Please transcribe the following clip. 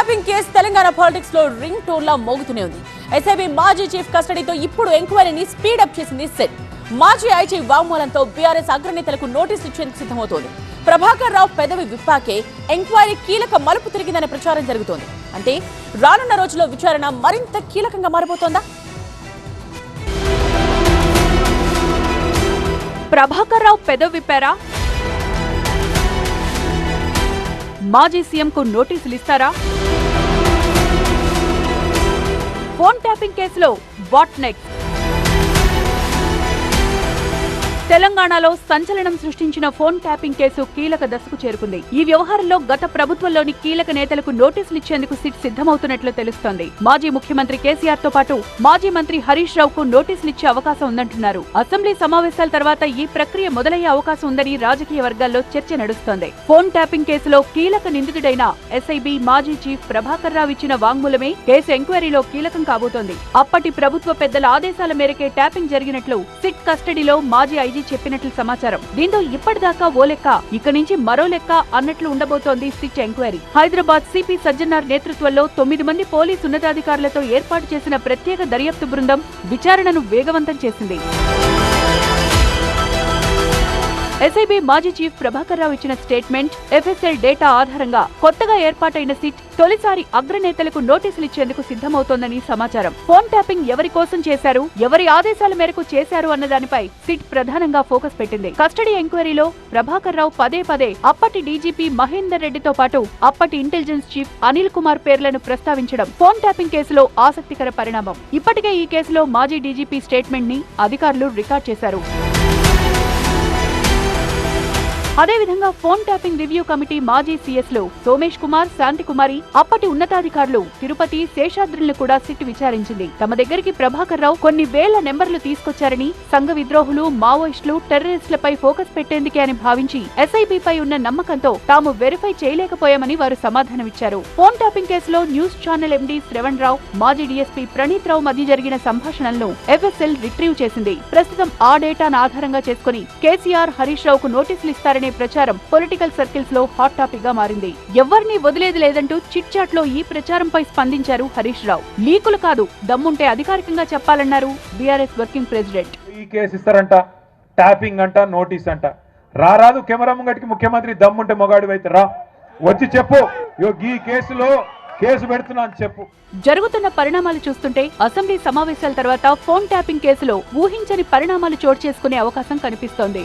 Tapping case Telangana politics లో ring tone లా మోగుతూనే ఉంది. SIB మాజీ చీఫ్ కస్టడీతో ఇప్పుడు ఎంక్వైరీని స్పీడప్ చేసింది సెట్. మాజీ ఐజీ వాంగ్మూలంతో బీఆర్ఎస్ అగ్రనేతలకు నోటీసులు ఇచ్చేందుకు సిద్ధమవుతోంది. ప్రభాకర్ రావు పెదవి విప్పాకే ఎంక్వైరీ కీలక మలుపు తిరిగిందనే ప్రచారం జరుగుతోంది. అంటే రానున్న రోజుల్లో విచారణ మరింత కీలకంగా మారబోతోందా? ప్రభాకర్ రావు పెదవి విప్పారా? మాజీ సీఎంకు నోటీసులు ఇస్తారా? ఫోన్ ట్యాపింగ్ కేసులో వాట్ నెక్స్ట్? తెలంగాణలో సంచలనం సృష్టించిన ఫోన్ ట్యాపింగ్ కేసు కీలక దశకు చేరుకుంది. ఈ వ్యవహారంలో గత ప్రభుత్వంలోని కీలక నేతలకు నోటీసులు ఇచ్చేందుకు సిట్ సిద్ధమవుతున్నట్లు తెలుస్తోంది. మాజీ ముఖ్యమంత్రి కేసీఆర్ తో పాటు మాజీ మంత్రి హరీష్ రావుకు నోటీసులు ఇచ్చే అవకాశం ఉందంటున్నారు. అసెంబ్లీ సమావేశాల తర్వాత ఈ ప్రక్రియ మొదలయ్యే అవకాశం ఉందని రాజకీయ వర్గాల్లో చర్చ నడుస్తోంది. ఫోన్ ట్యాపింగ్ కేసులో కీలక నిందితుడైన ఎస్ఐబీ మాజీ చీఫ్ ప్రభాకర్ రావు ఇచ్చిన వాంగ్మూలమే కేసు ఎంక్వైరీలో కీలకం కాబోతోంది. అప్పటి ప్రభుత్వ పెద్దల ఆదేశాల మేరకే ట్యాపింగ్ జరిగినట్లు సిట్ కస్టడీలో మాజీ ఐజీ చెప్పినట్లు సమాచారం. దీంతో ఇప్పటిదాకా ఓ లెక్క, ఇక నుంచి మరో లెక్క అన్నట్లు ఉండబోతోంది SIT enquiry. Hyderabad CP Sajjanar నేతృత్వంలో 9 మంది పోలీసు ఉన్నతాధికారులతో ఏర్పాటు చేసిన ప్రత్యేక దర్యాప్తు బృందం విచారణను వేగవంతం చేసింది. ఎస్ఐబీ మాజీ చీఫ్ ప్రభాకర్ రావు ఇచ్చిన స్టేట్మెంట్, ఎఫ్ఎస్ఎల్ డేటా ఆధారంగా కొత్తగా ఏర్పాటైన సిట్ తొలిసారి అగ్రనేతలకు నోటీసులు ఇచ్చేందుకు సిద్ధమవుతోందని సమాచారం. ఫోన్ ట్యాపింగ్ ఎవరి కోసం చేశారు, ఎవరి ఆదేశాల మేరకు చేశారు అన్న దానిపై సిట్ ప్రధానంగా ఫోకస్ పెట్టింది. కస్టడీ ఎంక్వైరీలో ప్రభాకర్ రావు పదే పదే అప్పటి డీజీపీ మహేందర్ రెడ్డితో పాటు అప్పటి ఇంటెలిజెన్స్ చీఫ్ అనిల్ కుమార్ పేర్లను ప్రస్తావించడం ఫోన్ ట్యాపింగ్ కేసులో ఆసక్తికర పరిణామం. ఇప్పటికే ఈ కేసులో మాజీ డీజీపీ స్టేట్మెంట్ ని అధికారులు రికార్డ్ చేశారు. అదేవిధంగా ఫోన్ ట్యాపింగ్ రివ్యూ కమిటీ మాజీ సీఎస్లు సోమేష్ కుమార్, శాంతికుమారి, అప్పటి ఉన్నతాధికారులు తిరుపతి, శేషాద్రిని కూడా సిట్ విచారించింది. తమ దగ్గరికి ప్రభాకర్ రావు కొన్ని వేల నెంబర్లు తీసుకొచ్చారని, సంఘ విద్రోహులు, మావోయిస్టులు, టెర్రరిస్టులపై ఫోకస్ పెట్టేందుకే అని భావించి ఎస్ఐబీపై ఉన్న నమ్మకంతో తాము వెరిఫై చేయలేకపోయామని వారు సమాధానమిచ్చారు. ఫోన్ ట్యాపింగ్ కేసులో న్యూస్ ఛానల్ ఎండీ శ్రవణ్ రావు, మాజీ డీఎస్పీ ప్రణీత్ రావు మధ్య జరిగిన సంభాషణలను ఎఫ్ఎస్ఎల్ రిట్రీవ్ చేసింది. ప్రస్తుతం ఆ డేటాను ఆధారంగా చేసుకుని కేసీఆర్, హరీష్ రావుకు నోటీసులు ఇస్తారని ప్రచారం పొలిటికల్ సర్కిల్స్ లో హాట్ టాపిక్ గా మారింది. ఎవరిని వదిలేది లేదంటూ చిట్ చాట్ లో ఈ ప్రచారంపై స్పందించారు హరీష్ రావు. లీకులు కాదు, దమ్ముంటే అధికారికంగా చెప్పాలన్నారు బీఆర్ఎస్ వర్కింగ్ ప్రెసిడెంట్. ఈ కేసు ఇస్తారంట, ట్యాపింగ్ అంట, నోటీస్ అంట. రారాదు కెమెరా ముంగటికి ముఖ్యమంత్రి దమ్ముంటే మొగాడి అయితే రా, వచ్చి చెప్పు ఈ కేసులో కేసు పెడుతున్నా అని చెప్పు. జరుగుతున్న పరిణామాలు చూస్తుంటే అసెంబ్లీ సమావేశాల తర్వాత ఫోన్ ట్యాపింగ్ కేసులో ఊహించని పరిణామాలు చోటు చేసుకునే అవకాశం కనిపిస్తోంది.